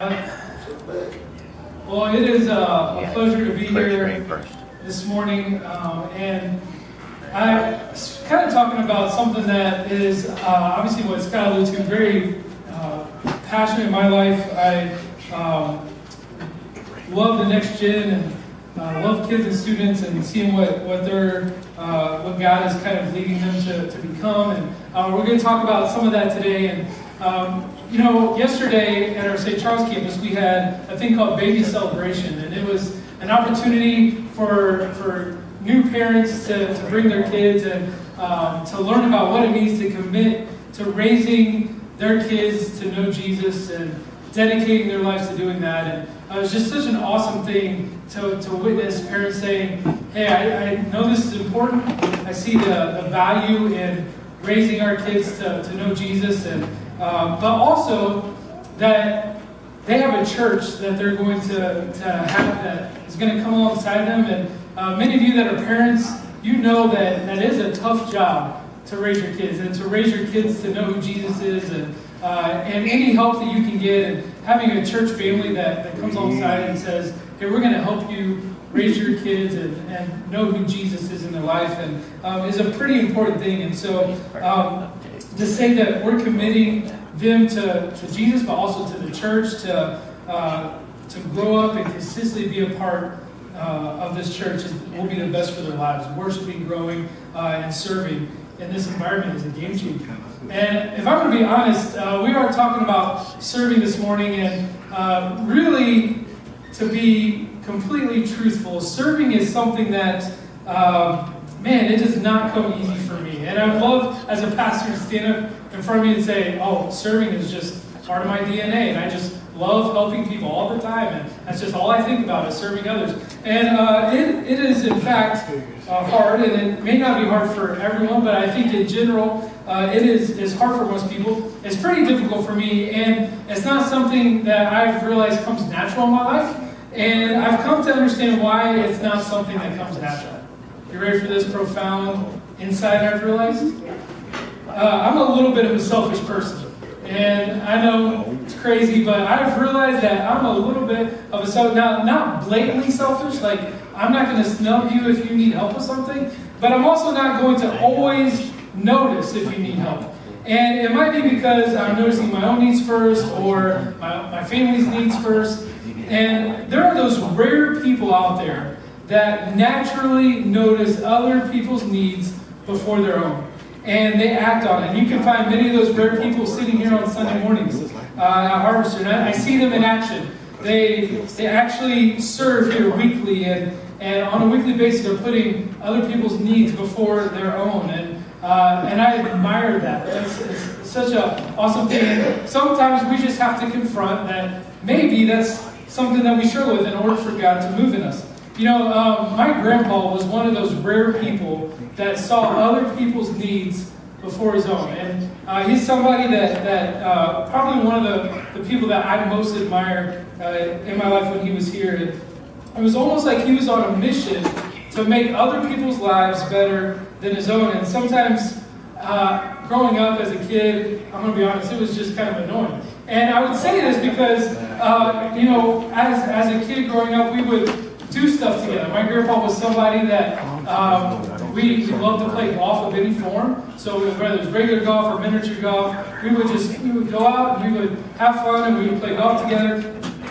Well, it is a pleasure to be here this morning, and I'm kind of talking about something that is obviously what Scott alluded to, very passionate in my life. I love the next gen and love kids and students and seeing what God is kind of leading them to become. And we're going to talk about some of that today. And yesterday at our St. Charles campus, we had a thing called Baby Celebration, and it was an opportunity for new parents to bring their kids and to learn about what it means to commit to raising their kids to know Jesus and dedicating their lives to doing that. And it was just such an awesome thing to witness parents saying, hey, I know this is important. I see the value in raising our kids to know Jesus, and but also that they have a church that they're going to have that is going to come alongside them. And many of you that are parents, you know that it is a tough job to raise your kids and to raise your kids to know who Jesus is, and any help that you can get, and having a church family that comes alongside and says, hey, we're going to help you raise your kids and know who Jesus is in their life, and is a pretty important thing. And so to say that we're committing them to Jesus, but also to the church, to grow up and consistently be a part of this church will be the best for their lives. Worshiping, growing, and serving in this environment is a game changer. And if I'm going to be honest, we are talking about serving this morning, and really, to be completely truthful, serving is something that it does not come easy for me. And I would love, as a pastor, to stand up in front of me and say, oh, serving is just part of my DNA, and I just love helping people all the time, and that's just all I think about is serving others. And it is, in fact, hard, and it may not be hard for everyone, but I think in general, it is hard for most people. It's pretty difficult for me, and it's not something that I've realized comes natural in my life, and I've come to understand why it's not something that comes natural. You ready for this profound insight I've realized? I'm a little bit of a selfish person. And I know it's crazy, but I've realized that I'm a little bit of a selfish, not blatantly selfish, like I'm not going to snub you if you need help with something, but I'm also not going to always notice if you need help. And it might be because I'm noticing my own needs first, or my family's needs first. And there are those rare people out there that naturally notice other people's needs before their own. And they act on it. And you can find many of those rare people sitting here on Sunday mornings at Harvester. And I see them in action. They actually serve here weekly, and on a weekly basis they're putting other people's needs before their own. And I admire that. It's such an awesome thing. And sometimes we just have to confront that maybe that's something that we struggle with in order for God to move in us. My grandpa was one of those rare people that saw other people's needs before his own. And he's somebody that probably one of the people that I most admire in my life when he was here. And it was almost like he was on a mission to make other people's lives better than his own. And sometimes growing up as a kid, I'm going to be honest, it was just kind of annoying. And I would say this because, as a kid growing up, we would do stuff together. My grandpa was somebody that we loved to play golf of any form. So whether it was regular golf or miniature golf, we would go out and we would have fun and we would play golf together.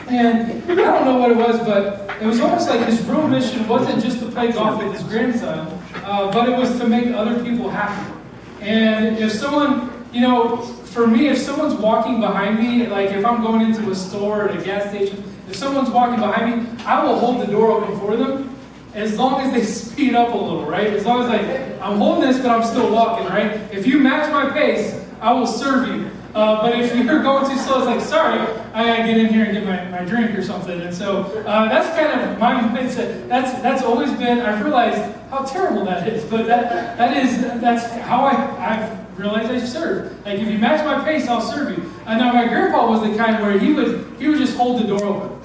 And I don't know what it was, but it was almost like his real mission wasn't just to play golf with his grandson, but it was to make other people happy. And if someone, for me, if someone's walking behind me, like if I'm going into a store or at a gas station, if someone's walking behind me, I will hold the door open for them as long as they speed up a little, right? As long as I'm holding this, but I'm still walking, right? If you match my pace, I will serve you. But if you're going too slow, it's like, sorry, I gotta get in here and get my drink or something. And so that's kind of my mindset. That's always been. I've realized how terrible that is, but that's how I've realized I serve. Like if you match my pace, I'll serve you. And now my grandpa was the kind where he would just hold the door open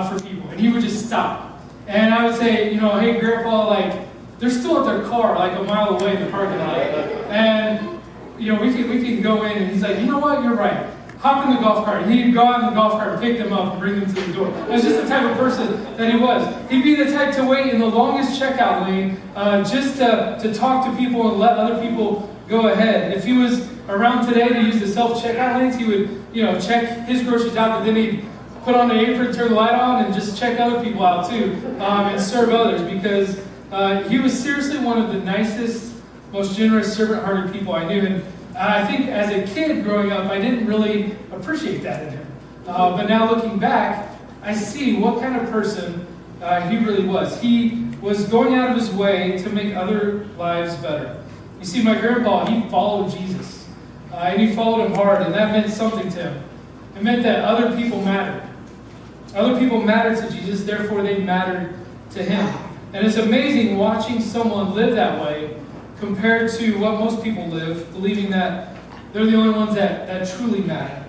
for people, and he would just stop. And I would say, hey grandpa, like they're still at their car like a mile away in the parking lot, and we can go in, and he's like, you know what, you're right. hop in the golf cart. And he'd go out in the golf cart, pick them up, and bring them to the door. That was just the type of person that he was. He'd be the type to wait in the longest checkout lane just to talk to people and let other people go ahead. If he was around today to use the self-checkout lanes, he would, check his groceries out, but then he'd put on the apron, turn the light on, and just check other people out too, and serve others, because he was seriously one of the nicest, most generous, servant-hearted people I knew. And I think as a kid growing up, I didn't really appreciate that in him. But now looking back, I see what kind of person he really was. He was going out of his way to make other lives better. You see, my grandpa, he followed Jesus. And he followed him hard, and that meant something to him. It meant that other people mattered. Other people mattered to Jesus, therefore they mattered to him. And it's amazing watching someone live that way compared to what most people live, believing that they're the only ones that truly matter.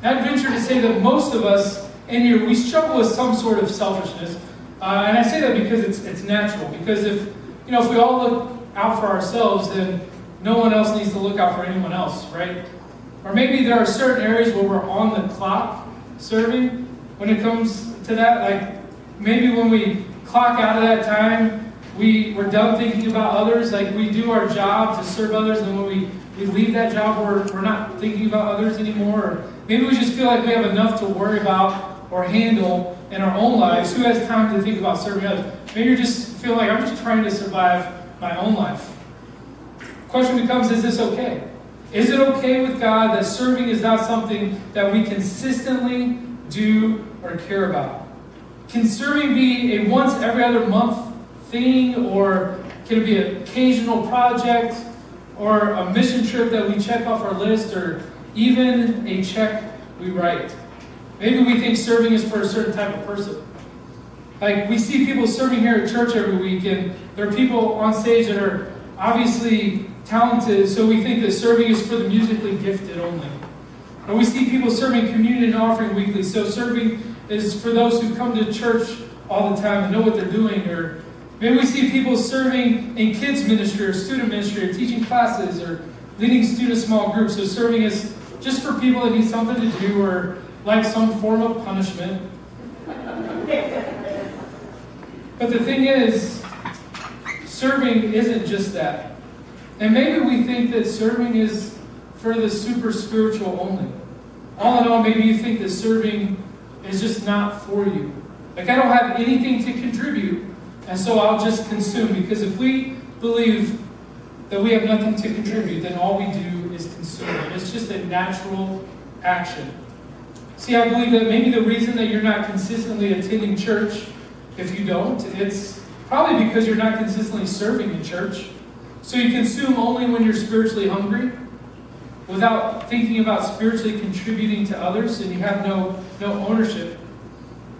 I'd venture to say that most of us in here, we struggle with some sort of selfishness. And I say that because it's natural. Because if we all look out for ourselves, then no one else needs to look out for anyone else, right? Or maybe there are certain areas where we're on the clock serving when it comes to that. Like maybe when we clock out of that time, we're done thinking about others. Like we do our job to serve others, and when we leave that job, we're not thinking about others anymore. Or maybe we just feel like we have enough to worry about or handle in our own lives. Who has time to think about serving others? Maybe you just feel like I'm just trying to survive my own life. The question becomes, is this okay? Is it okay with God that serving is not something that we consistently do or care about? Can serving be a once every other month thing, or can it be an occasional project, or a mission trip that we check off our list, or even a check we write? Maybe we think serving is for a certain type of person. Like we see people serving here at church every week, and there are people on stage that are obviously talented, so we think that serving is for the musically gifted only. Or we see people serving communion and offering weekly, so serving is for those who come to church all the time and know what they're doing. Or maybe we see people serving in kids ministry or student ministry or teaching classes or leading student small groups. So serving is just for people that need something to do or like some form of punishment. But the thing is, serving isn't just that. And maybe we think that serving is for the super spiritual only. All in all, maybe you think that serving is just not for you. Like, I don't have anything to contribute, and so I'll just consume. Because if we believe that we have nothing to contribute, then all we do is consume. And it's just a natural action. See, I believe that maybe the reason that you're not consistently attending church, if you don't, it's probably because you're not consistently serving in church. So you consume only when you're spiritually hungry, without thinking about spiritually contributing to others, and you have no ownership.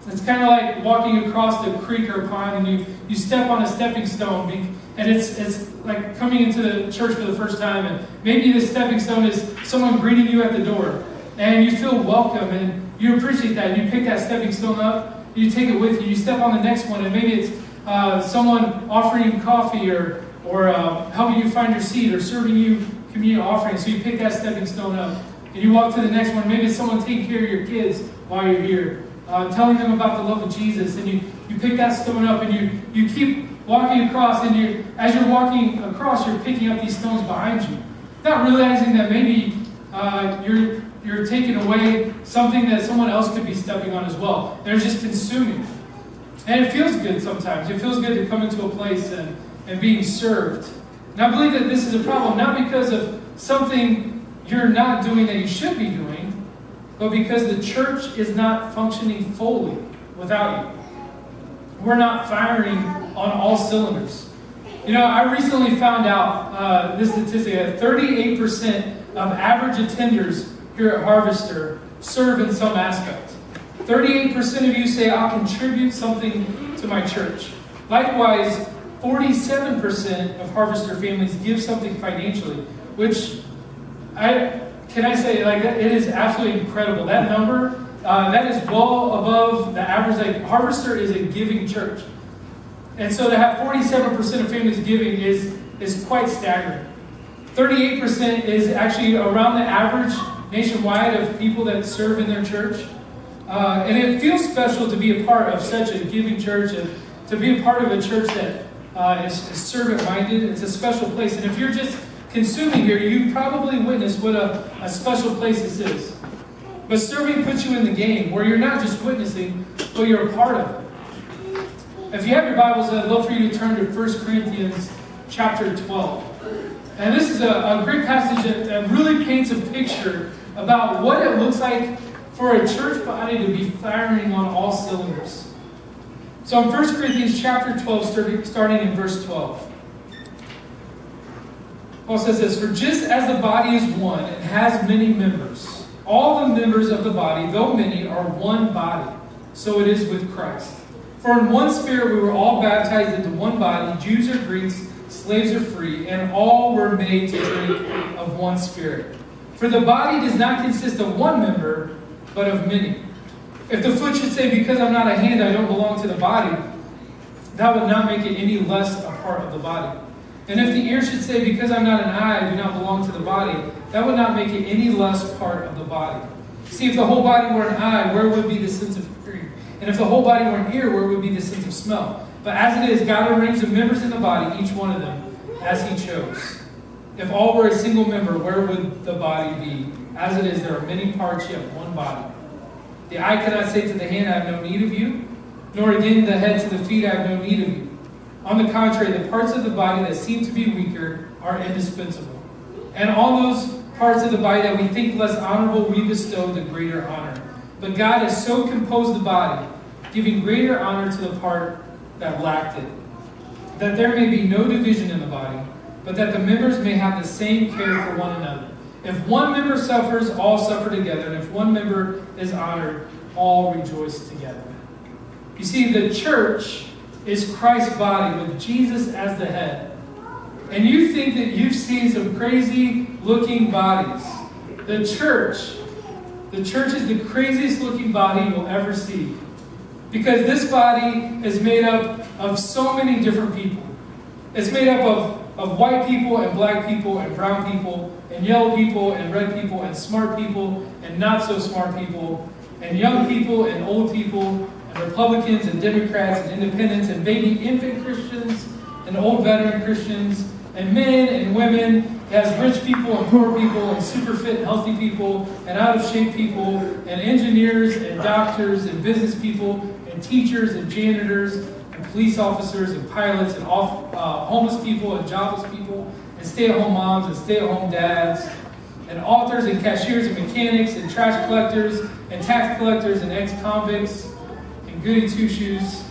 It's kind of like walking across the creek or pond, and you step on a stepping stone, and it's like coming into the church for the first time, and maybe the stepping stone is someone greeting you at the door, and you feel welcome, and you appreciate that, and you pick that stepping stone up, you take it with you, you step on the next one, and maybe it's someone offering you coffee or helping you find your seat or serving you communion offering. So you pick that stepping stone up and you walk to the next one. Maybe it's someone taking care of your kids while you're here, telling them about the love of Jesus, and you pick that stone up and you keep walking across, and as you're walking across, you're picking up these stones behind you, not realizing that maybe you're taking away something that someone else could be stepping on as well. They're just consuming. And it feels good sometimes. It feels good to come into a place and being served. And I believe that this is a problem, not because of something you're not doing that you should be doing, but because the church is not functioning fully without you. We're not firing on all cylinders. I recently found out this statistic that 38% of average attenders here at Harvester serve in some aspect. 38% of you say, I'll contribute something to my church. Likewise, 47% of Harvester families give something financially, which it is absolutely incredible. That number, that is well above the average. Like, Harvester is a giving church. And so to have 47% of families giving is quite staggering. 38% is actually around the average nationwide of people that serve in their church. And it feels special to be a part of such a giving church, and to be a part of a church that is servant-minded. It's a special place. And if you're just consuming here, you probably witnessed what a special place this is. But serving puts you in the game, where you're not just witnessing, but you're a part of it. If you have your Bibles, I'd love for you to turn to 1 Corinthians chapter 12. And this is a great passage that really paints a picture about what it looks like for a church body to be firing on all cylinders. So in 1 Corinthians chapter 12, starting in verse 12, Paul says this, "For just as the body is one and has many members, all the members of the body, though many, are one body. So it is with Christ. For in one Spirit we were all baptized into one body, Jews or Greeks, slaves or free, and all were made to drink of one Spirit. For the body does not consist of one member, but of many. If the foot should say, because I'm not a hand, I don't belong to the body, that would not make it any less a part of the body. And if the ear should say, because I'm not an eye, I do not belong to the body, that would not make it any less part of the body. See, if the whole body were an eye, where would be the sense of hearing? And if the whole body were an ear, where would be the sense of smell? But as it is, God arranged the members in the body, each one of them, as He chose. If all were a single member, where would the body be? As it is, there are many parts, yet one body. The eye cannot say to the hand, I have no need of you, nor again the head to the feet, I have no need of you. On the contrary, the parts of the body that seem to be weaker are indispensable. And on those parts of the body that we think less honorable, we bestow the greater honor. But God has so composed the body, giving greater honor to the part that lacked it, that there may be no division in the body, but that the members may have the same care for one another. If one member suffers, all suffer together. And if one member is honored, all rejoice together." You see, the church is Christ's body with Jesus as the head. And you think that you've seen some crazy looking bodies. The church is the craziest looking body you'll ever see. Because this body is made up of so many different people. It's made up of white people and black people and brown people and yellow people and red people and smart people and not so smart people and young people and old people and Republicans and Democrats and independents and baby infant Christians and old veteran Christians and men and women. It has rich people and poor people and super fit and healthy people and out of shape people and engineers and doctors and business people and teachers and janitors and police officers and pilots and homeless people and jobless people and stay-at-home moms and stay-at-home dads and authors and cashiers and mechanics and trash collectors and tax collectors and ex-convicts and goody two-shoes.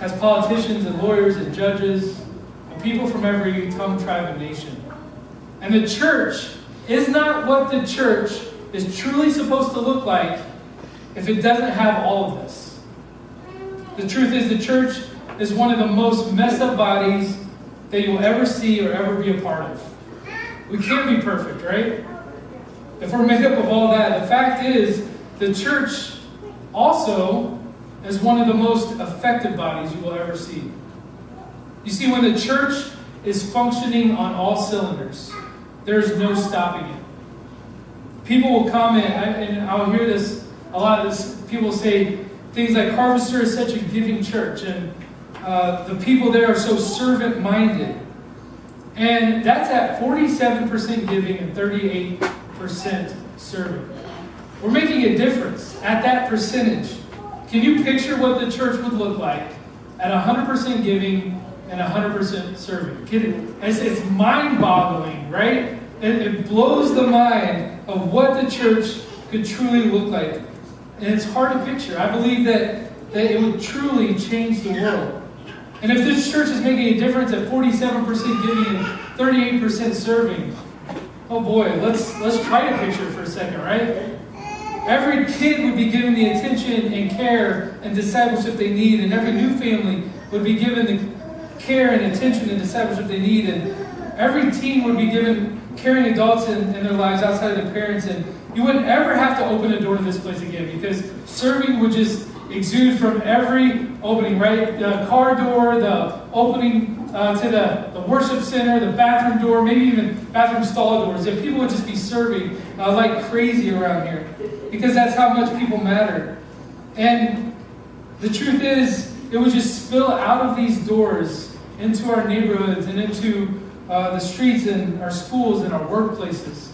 Has politicians and lawyers and judges and people from every tongue, tribe, and nation. And the church is not what the church is truly supposed to look like if it doesn't have all of this. The truth is, the church is one of the most messed up bodies that you'll ever see or ever be a part of. We can't be perfect, right? If we're made up of all that, the fact is, the church also is one of the most effective bodies you will ever see. You see, when the church is functioning on all cylinders, there's no stopping it. People will comment, and I'll hear this a lot of this. People say things like, Harvester is such a giving church, and the people there are so servant-minded. And that's at 47% giving and 38% serving. We're making a difference at that percentage. Can you picture what the church would look like at 100% giving and 100% serving? It's mind-boggling, right? It blows the mind of what the church could truly look like. And it's hard to picture. I believe that it would truly change the world. And if this church is making a difference at 47% giving and 38% serving, oh boy, let's try to picture it for a second, right? Every kid would be given the attention and care and discipleship they need, and every new family would be given the care and attention and discipleship they need, and every teen would be given caring adults in their lives outside of their parents, and you wouldn't ever have to open a door to this place again, because serving would just exude from every opening, right? The car door, the opening to the worship center, the bathroom door, maybe even bathroom stall doors. If people would just be serving like crazy around here, because that's how much people matter. And the truth is, it would just spill out of these doors into our neighborhoods and into the streets and our schools and our workplaces.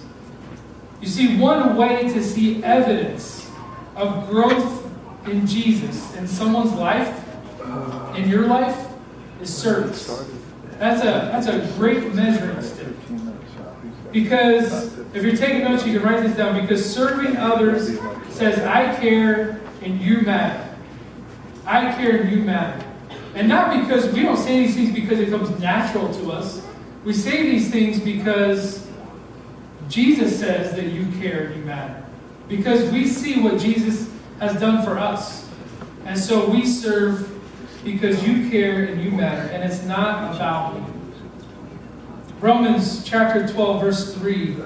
You see, one way to see evidence of growth in Jesus in someone's life, in your life, is service. That's a great measuring stick. Because if you're taking notes, you can write this down. Because serving others says, I care and you matter. I care and you matter. And not because we don't say these things because it comes natural to us. We say these things because Jesus says that you care and you matter. Because we see what Jesus has done for us. And so we serve because you care and you matter. And it's not about me. Romans chapter 12, verse 3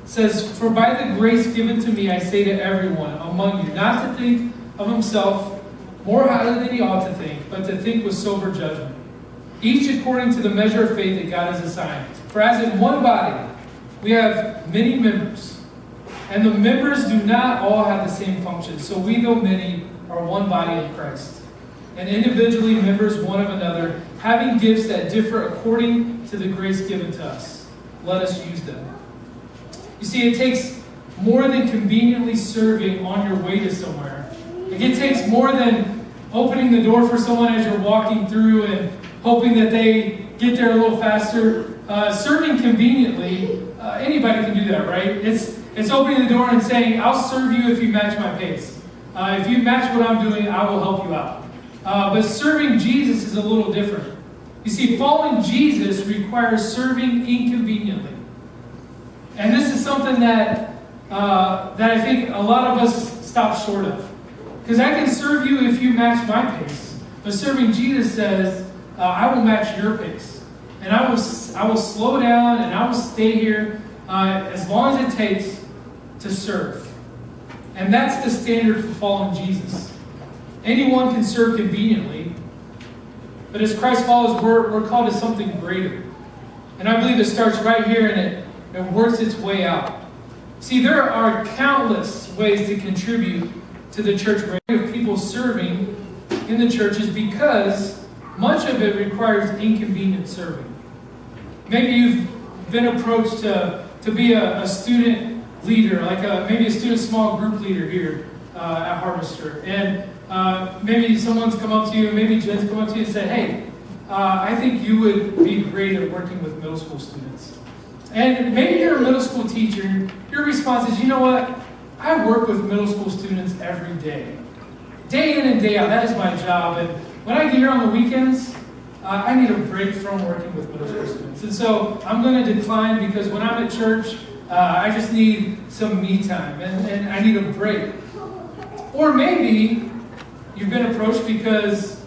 says, For by the grace given to me, I say to everyone among you, not to think of himself more highly than he ought to think, but to think with sober judgment, each according to the measure of faith that God has assigned. For as in one body we have many members, and the members do not all have the same function. So we, though many, are one body in Christ, and individually members one of another, having gifts that differ according to the grace given to us. Let us use them. You see, it takes more than conveniently serving on your way to somewhere. It takes more than opening the door for someone as you're walking through and hoping that they get there a little faster. Serving conveniently, anybody can do that, right? It's opening the door and saying, I'll serve you if you match my pace. If you match what I'm doing, I will help you out. But serving Jesus is a little different. You see, following Jesus requires serving inconveniently. And this is something that I think a lot of us stop short of. Because I can serve you if you match my pace. But serving Jesus says, I will match your pace. And I will slow down and I will stay here as long as it takes to serve. And that's the standard for following Jesus. Anyone can serve conveniently. But as Christ followers, we're called to something greater. And I believe it starts right here and it works its way out. See, there are countless ways to contribute to the church of people serving in the churches because much of it requires inconvenient serving. Maybe you've been approached to be a student leader, like maybe a student small group leader here at Harvester. And maybe someone's come up to you, maybe Jen's come up to you and said, hey, I think you would be great at working with middle school students. And maybe you're a middle school teacher. Your response is, you know what? I work with middle school students every day. Day in and day out. That is my job. And when I get here on the weekends, I need a break from working with middle school students. And so I'm going to decline because when I'm at church, I just need some me time. And I need a break. Or maybe you've been approached because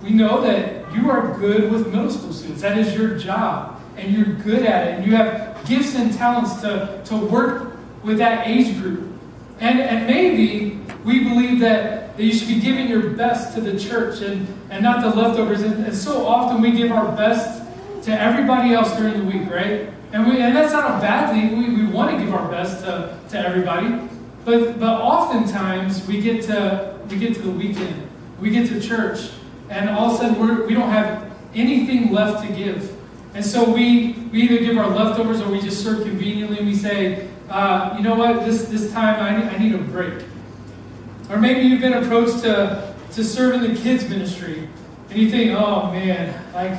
we know that you are good with middle school students. That is your job. And you're good at it. And you have gifts and talents to work with that age group. And maybe we believe that you should be giving your best to the church and not the leftovers. And so often we give our best to everybody else during the week, right? And that's not a bad thing. We want to give our best to everybody. But oftentimes we get to the weekend. We get to church. And all of a sudden we don't have anything left to give. And so we either give our leftovers or we just serve conveniently and we say, you know what, this time I need a break. Or maybe you've been approached to serve in the kids ministry and you think, oh man, like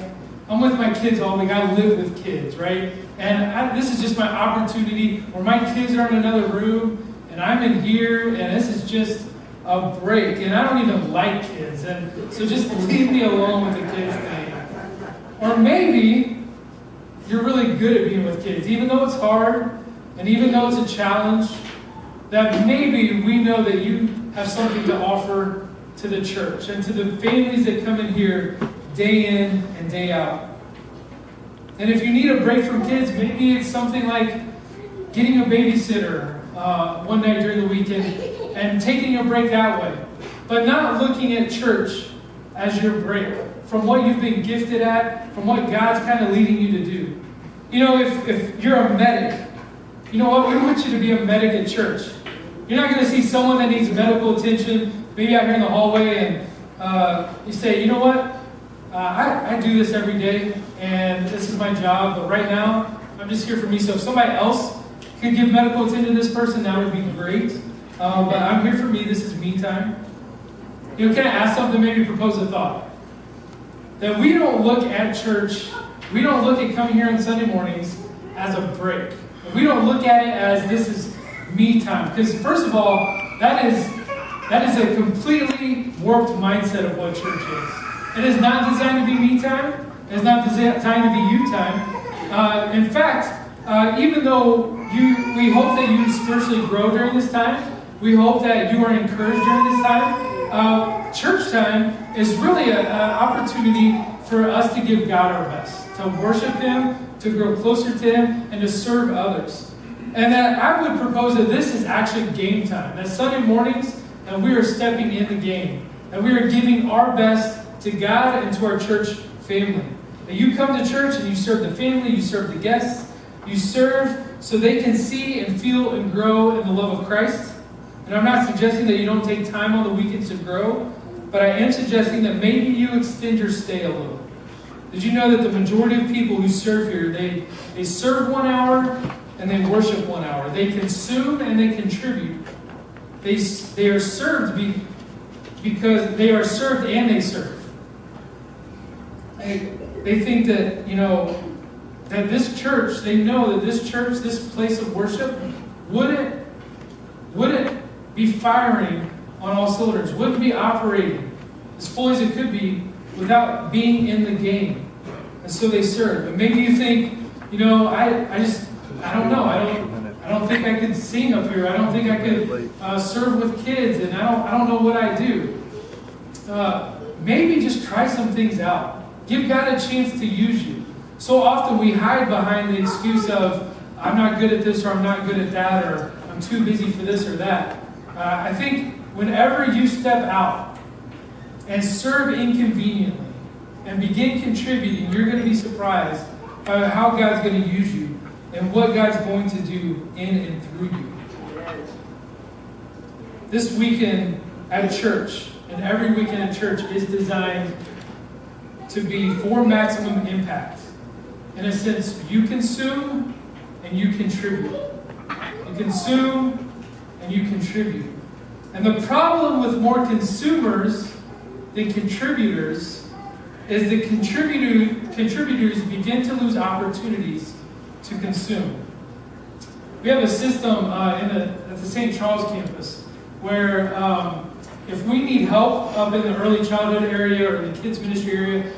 I'm with my kids all week, I live with kids, right? And this is just my opportunity where my kids are in another room and I'm in here and this is just a break and I don't even like kids. And so just leave me alone with the kids thing. Or maybe you're really good at being with kids, even though it's hard and even though it's a challenge, that maybe we know that you have something to offer to the church and to the families that come in here day in and day out. And if you need a break from kids, maybe it's something like getting a babysitter one night during the weekend and taking a break that way. But not looking at church as your break from what you've been gifted at, from what God's kind of leading you to do. You know, if you're a medic you know what, we want you to be a medic at church. You're not going to see someone that needs medical attention, maybe out here in the hallway, and you say, you know what, I do this every day, and this is my job, but right now, I'm just here for me. So if somebody else could give medical attention to this person, that would be great. But I'm here for me. This is me time. You know, can I ask something, maybe propose a thought? That we don't look at church, we don't look at coming here on Sunday mornings as a break. We don't look at it as this is me time. Because first of all, that is a completely warped mindset of what church is. It is not designed to be me time. It is not designed to be you time. In fact, even though we hope that you spiritually grow during this time, we hope that you are encouraged during this time. Church time is really an opportunity for us to give God our best, to worship Him, to grow closer to Him, and to serve others. And that I would propose that this is actually game time. That Sunday mornings, and we are stepping in the game. That we are giving our best to God and to our church family. That you come to church and you serve the family, you serve the guests, you serve so they can see and feel and grow in the love of Christ. And I'm not suggesting that you don't take time on the weekends to grow, but I am suggesting that maybe you extend your stay a little. Did you know that the majority of people who serve here, they serve 1 hour and they worship 1 hour. They consume and they contribute. They are served because they are served and they serve. They think that, that this church, they know that this church, this place of worship, wouldn't be firing on all cylinders, wouldn't be operating as fully as it could be without being in the game. And so they serve. And maybe you think, I don't know. I don't think I could sing up here. I don't think I could serve with kids, and I don't know what I do. Maybe just try some things out. Give God a chance to use you. So often we hide behind the excuse of, I'm not good at this, or I'm not good at that, or I'm too busy for this or that. I think whenever you step out and serve inconveniently and begin contributing, you're going to be surprised by how God's going to use you and what God's going to do in and through you. This weekend at church, and every weekend at church, is designed to be for maximum impact. In a sense, you consume and you contribute. You consume and you contribute. And the problem with more consumers than contributors is that contributors begin to lose opportunities to consume. We have a system at the St. Charles campus where if we need help up in the early childhood area or the kids ministry area,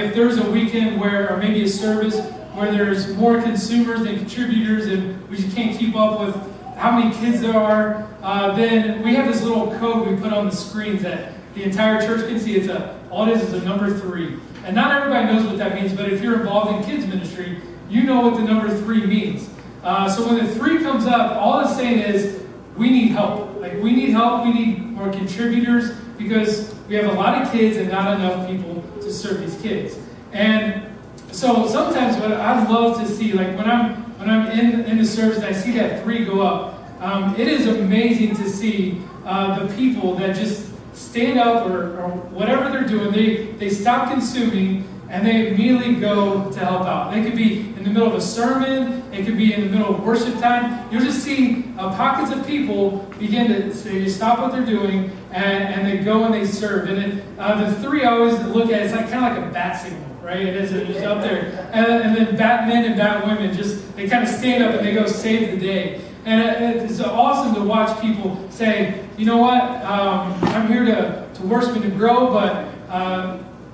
if there's a weekend or maybe a service where there's more consumers than contributors and we just can't keep up with how many kids there are, then we have this little code we put on the screens that the entire church can see. All it is a number 3. And not everybody knows what that means, but if you're involved in kids ministry, you know what the number 3 means. So when the 3 comes up, all it's saying is, we need help. We need help, we need more contributors, because we have a lot of kids and not enough people to serve these kids. And so sometimes what I'd love to see, when I'm in the service and I see that 3 go up, it is amazing to see the people that just stand up or whatever they're doing, they stop consuming and they immediately go to help out. They could be in the middle of a sermon, it could be in the middle of worship time. You'll just see pockets of people begin to stop what they're doing and they go and they serve. And the 3 I always look at, it's kind of like a bat signal, right? It is just up there. And then Batmen and Batwomen, they kind of stand up and they go save the day. And it's awesome to watch people say, you know what, I'm here to worship and to grow, but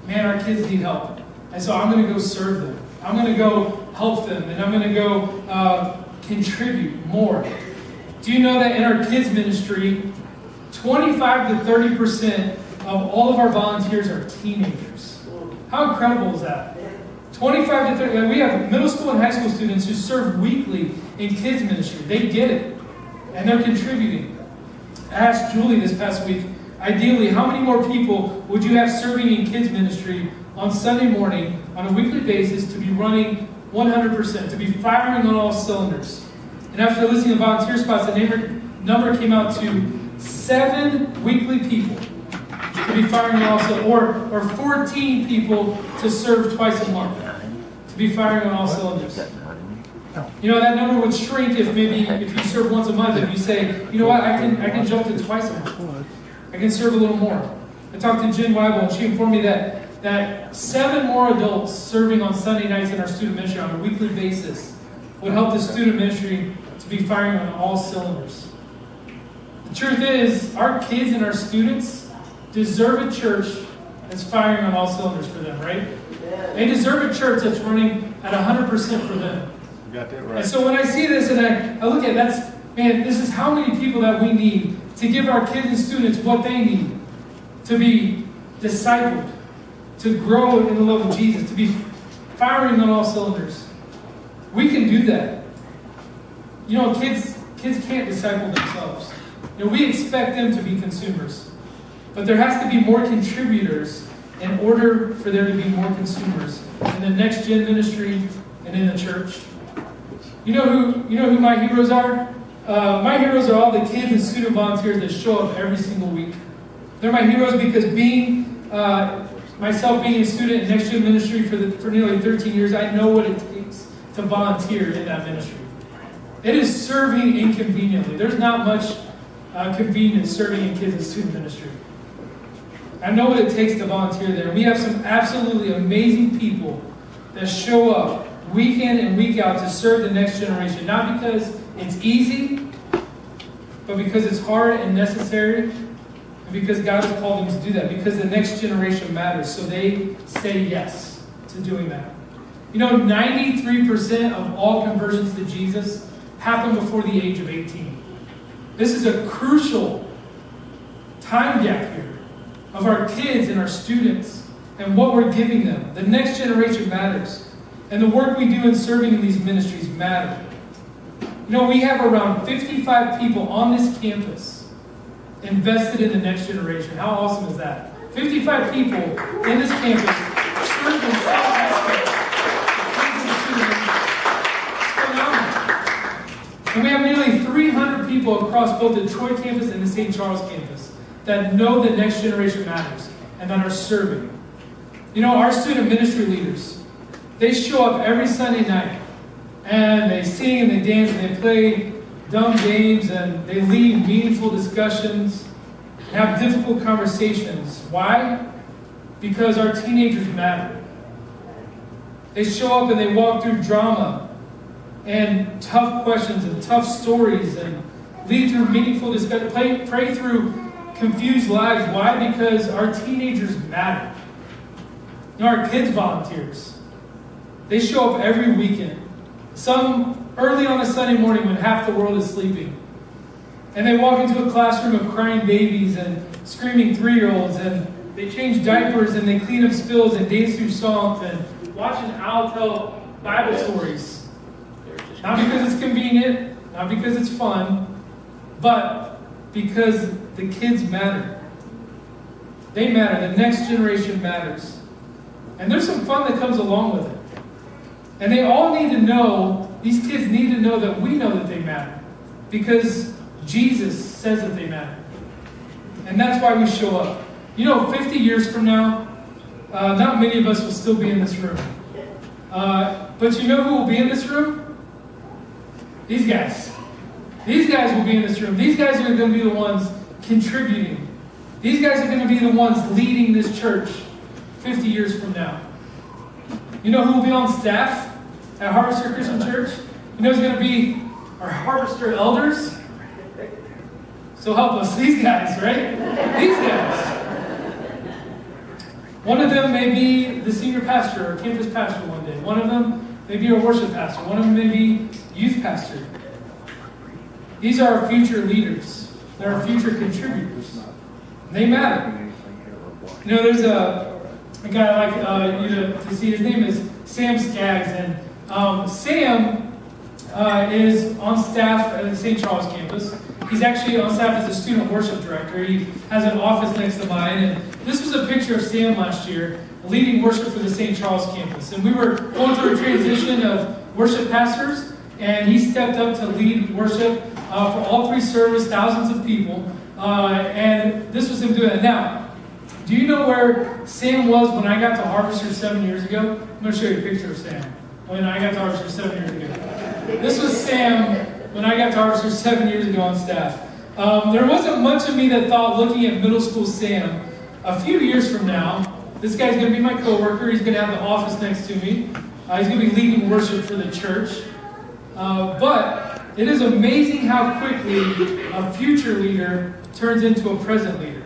man, our kids need help. And so I'm going to go serve them. I'm going to go help them, and I'm going to go contribute more. Do you know that in our kids ministry, 25 to 30% of all of our volunteers are teenagers? How incredible is that? 25 to 30. We have middle school and high school students who serve weekly in kids ministry. They get it, and they're contributing. I asked Julie this past week, ideally, how many more people would you have serving in kids ministry on Sunday morning on a weekly basis to be running 100%, to be firing on all cylinders? And after listing the volunteer spots, the number came out to 7 weekly people to be firing on all cylinders, or 14 people to serve twice a month, to be firing on all cylinders. You know, that number would shrink if you serve once a month, if you say, you know what, I can jump to twice a month. I can serve a little more. I talked to Jen Weibel, and she informed me that 7 more adults serving on Sunday nights in our student ministry on a weekly basis would help the student ministry to be firing on all cylinders. The truth is, our kids and our students deserve a church that's firing on all cylinders for them, right? They deserve a church that's running at 100% for them. You got that right. And so when I see this and I look at this is how many people that we need to give our kids and students what they need to be discipled, to grow in the love of Jesus, to be firing on all cylinders. We can do that. You know, kids can't disciple themselves. You know, we expect them to be consumers. But there has to be more contributors in order for there to be more consumers in the next gen ministry and in the church. You know who my heroes are? My heroes are all the kids and student volunteers that show up every single week. They're my heroes because myself being a student in next gen ministry for nearly 13 years, I know what it takes to volunteer in that ministry. It is serving inconveniently. There's not much convenience serving in kids and student ministry. I know what it takes to volunteer there. We have some absolutely amazing people that show up week in and week out to serve the next generation. Not because it's easy, but because it's hard and necessary, and because God has called them to do that. Because the next generation matters, so they say yes to doing that. You know, 93% of all conversions to Jesus happen before the age of 18. This is a crucial time gap here of our kids and our students and what we're giving them. The next generation matters. And the work we do in serving in these ministries matter. You know, we have around 55 people on this campus invested in the next generation. How awesome is that? 55 people in this campus serving in all aspects. And we have nearly 300 people across both the Troy campus and the St. Charles campus that know the next generation matters and that are serving. You know, our student ministry leaders, they show up every Sunday night and they sing and they dance and they play dumb games and they lead meaningful discussions and have difficult conversations. Why? Because our teenagers matter. They show up and they walk through drama and tough questions and tough stories and lead through meaningful discussion, pray through confused lives. Why? Because our teenagers matter. You know, our kids volunteers, they show up every weekend. Some early on a Sunday morning when half the world is sleeping. And they walk into a classroom of crying babies and screaming 3-year-olds, and they change diapers and they clean up spills and dance through songs and watch an owl tell Bible stories. Not because it's convenient, not because it's fun, but because the kids matter. They matter. The next generation matters. And there's some fun that comes along with it. And they all need to know, these kids need to know that we know that they matter. Because Jesus says that they matter. And that's why we show up. You know, 50 years from now, not many of us will still be in this room. But you know who will be in this room? These guys. These guys will be in this room. These guys are going to be the ones contributing. These guys are going to be the ones leading this church 50 years from now. You know who will be on staff at Harvester Christian Church? You know who's going to be our Harvester elders? So help us. These guys, right? These guys. One of them may be the senior pastor or campus pastor one day. One of them may be our worship pastor. One of them may be youth pastor. These are our future leaders. They're our future contributors. They matter. You know, there's a guy I like you to see. His name is Sam Skaggs. And Sam is on staff at the St. Charles campus. He's actually on staff as a student worship director. He has an office next to mine. And this was a picture of Sam last year leading worship for the St. Charles campus. And we were going through a transition of worship pastors. and he stepped up to lead worship for all three services, thousands of people. And this was him doing it. Now, do you know where Sam was when I got to Harvester 7 years ago? I'm going to show you a picture of Sam when I got to Harvester 7 years ago. This was Sam when I got to Harvester 7 years ago on staff. There wasn't much of me that thought, looking at middle school Sam, a few years from now, this guy's going to be my coworker. He's going to have the office next to me. He's going to be leading worship for the church. But it is amazing how quickly a future leader turns into a present leader.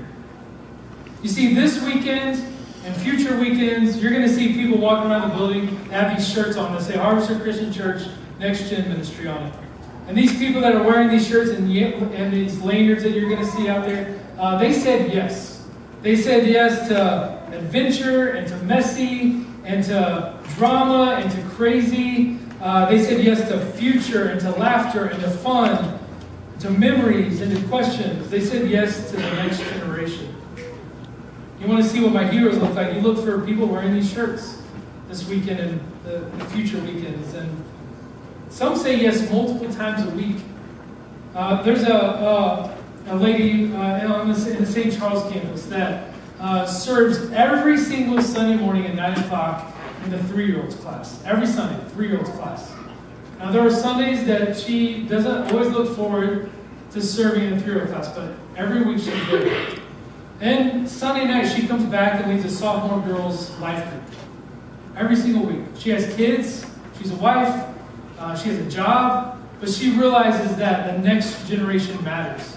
You see, this weekend and future weekends, you're going to see people walking around the building that have these shirts on that say Harvester Christian Church Next Gen Ministry on it. And these people that are wearing these shirts and these lanyards that you're going to see out there, they said yes. They said yes to adventure and to messy and to drama and to crazy. They said yes to future and to laughter and to fun, to memories and to questions. They said yes to the next generation. You want to see what my heroes look like? You look for people wearing these shirts this weekend and the future weekends. And some say yes multiple times a week. There's a lady in the St. Charles campus that serves every single Sunday morning at 9 o'clock in the 3-year-olds class. Every Sunday, 3-year-olds class. Now, there are Sundays that she doesn't always look forward to serving in the 3-year-old class, but every week she's there. And Sunday night, she comes back and leads a sophomore girls' life group. Every single week. She has kids, she's a wife, she has a job, but she realizes that the next generation matters.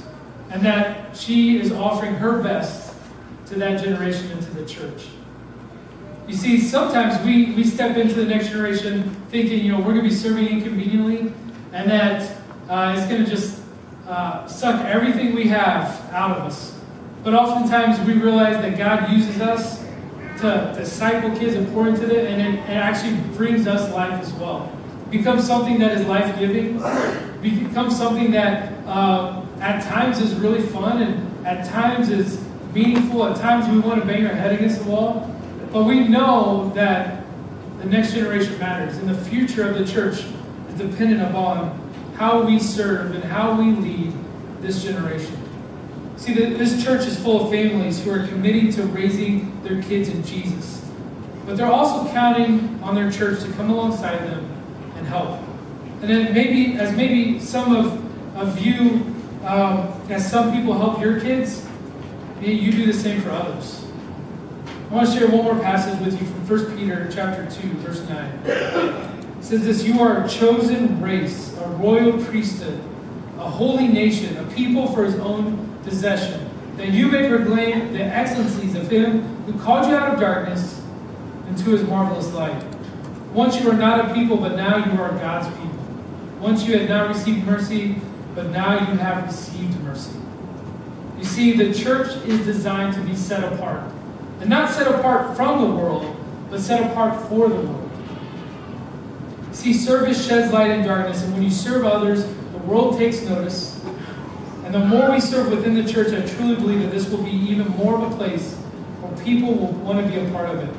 And that she is offering her best to that generation and to the church. You see, sometimes we step into the next generation thinking, we're going to be serving inconveniently, and that it's going to just suck everything we have out of us. But oftentimes we realize that God uses us to disciple kids and pour into them, and it actually brings us life as well. It becomes something that is life-giving. It becomes something that at times is really fun, and at times is meaningful. At times we want to bang our head against the wall. But we know that the next generation matters, and the future of the church is dependent upon how we serve and how we lead this generation. See, this church is full of families who are committing to raising their kids in Jesus. But they're also counting on their church to come alongside them and help. And then maybe some of you, as some people help your kids, maybe you do the same for others. I want to share one more passage with you from 1 Peter chapter 2, verse 9. It says this: "You are a chosen race, a royal priesthood, a holy nation, a people for his own possession, that you may proclaim the excellencies of him who called you out of darkness into his marvelous light. Once you were not a people, but now you are God's people. Once you had not received mercy, but now you have received mercy." You see, the church is designed to be set apart. And not set apart from the world, but set apart for the world. See, service sheds light in darkness, and when you serve others, the world takes notice. And the more we serve within the church, I truly believe that this will be even more of a place where people will want to be a part of it.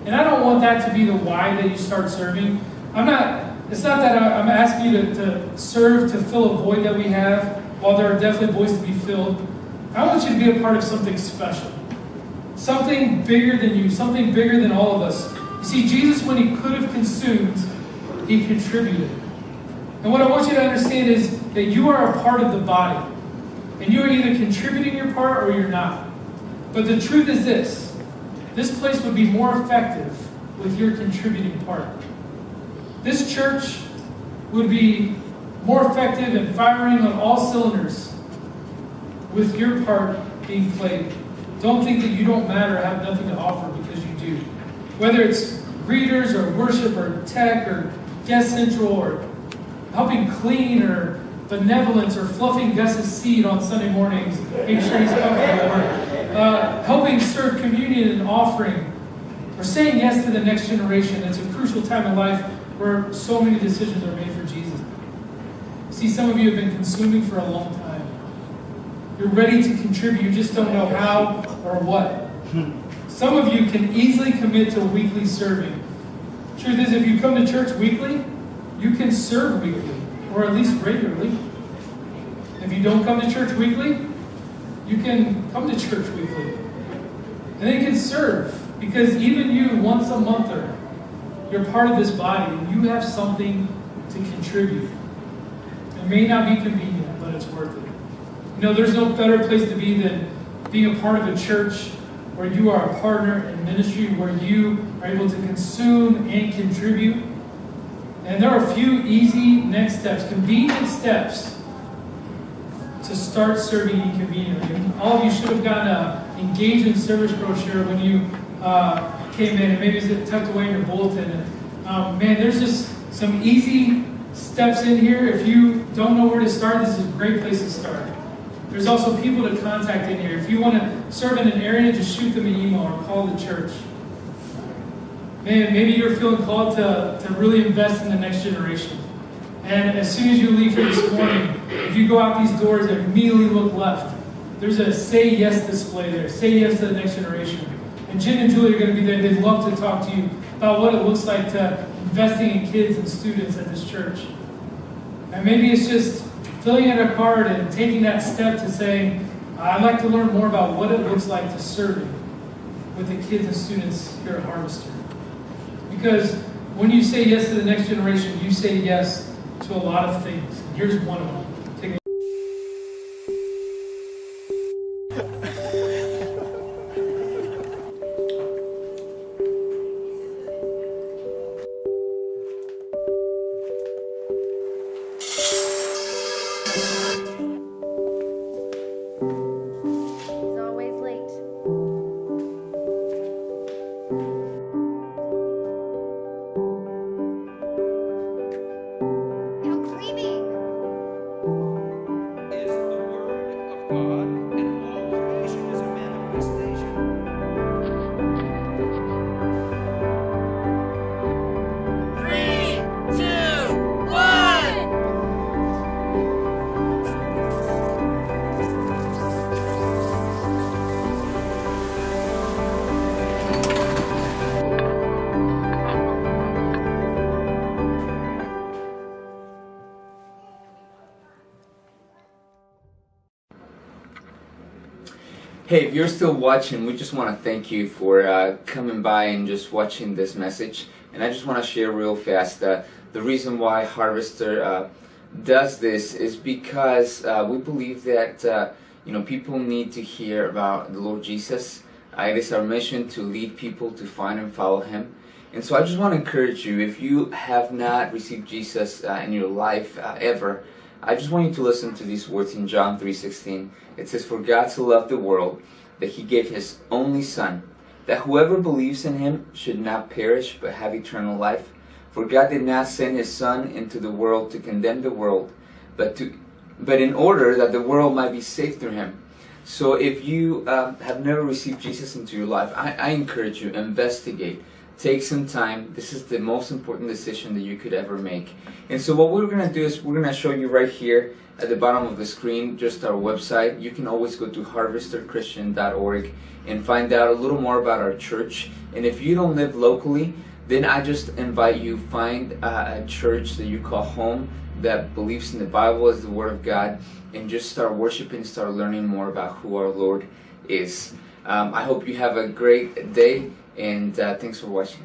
And I don't want that to be the why that you start serving. It's not that I'm asking you to serve to fill a void that we have, while there are definitely voids to be filled. I want you to be a part of something special. Something bigger than you, something bigger than all of us. You see, Jesus, when he could have consumed, he contributed. And what I want you to understand is that you are a part of the body. And you are either contributing your part or you're not. But the truth is this place would be more effective with your contributing part. This church would be more effective in firing on all cylinders with your part being played. Don't think that you don't matter or have nothing to offer, because you do. Whether it's greeters or worship or tech or guest central or helping clean or benevolence or fluffing Gus's seat on Sunday mornings, making sure he's comfortable, or helping serve communion and offering, or saying yes to the next generation. It's a crucial time in life where so many decisions are made for Jesus. See, some of you have been consuming for a long time. You're ready to contribute, you just don't know how or what. Some of you can easily commit to weekly serving. Truth is, if you come to church weekly, you can serve weekly. or at least regularly. If you don't come to church weekly, you can come to church weekly. And then you can serve, because even you, once a monther, you're part of this body, and you have something to contribute. It may not be convenient, but it's worth it. You know, there's no better place to be than being a part of a church where you are a partner in ministry, where you are able to consume and contribute. And there are a few easy next steps, convenient steps to start serving inconveniently. And all of you should have gotten an engage in service brochure when you came in, and maybe it's tucked away in your bulletin. And man, there's just some easy steps in here. If you don't know where to start, this is a great place to start. There's also people to contact in here. If you want to serve in an area, just shoot them an email or call the church. Man, maybe you're feeling called to really invest in the next generation. And as soon as you leave here this morning, if you go out these doors and immediately look left, there's a Say Yes display there. Say Yes to the next generation. And Jen and Julie are going to be there. They'd love to talk to you about what it looks like to investing in kids and students at this church. And maybe it's just filling out a card and taking that step to saying, I'd like to learn more about what it looks like to serve with the kids and students here at Harvester. Because when you say yes to the next generation, you say yes to a lot of things. Here's one of them. Hey, if you're still watching, we just want to thank you for coming by and just watching this message. And I just want to share real fast, the reason why Harvester does this is because we believe that people need to hear about the Lord Jesus. It is our mission to lead people to find and follow Him. And so I just want to encourage you, if you have not received Jesus in your life ever, I just want you to listen to these words in John 3:16. It says, "For God so loved the world that He gave His only Son, that whoever believes in Him should not perish but have eternal life. For God did not send His Son into the world to condemn the world, but in order that the world might be saved through Him." So if you have never received Jesus into your life, I encourage you, investigate. Take some time. This is the most important decision that you could ever make. And so what we're going to do is we're going to show you right here at the bottom of the screen just our website. You can always go to harvesterchristian.org and find out a little more about our church. And if you don't live locally, then I just invite you find a church that you call home, that believes in the Bible as the Word of God, and just start worshiping, start learning more about who our Lord is. I hope you have a great day. And thanks for watching.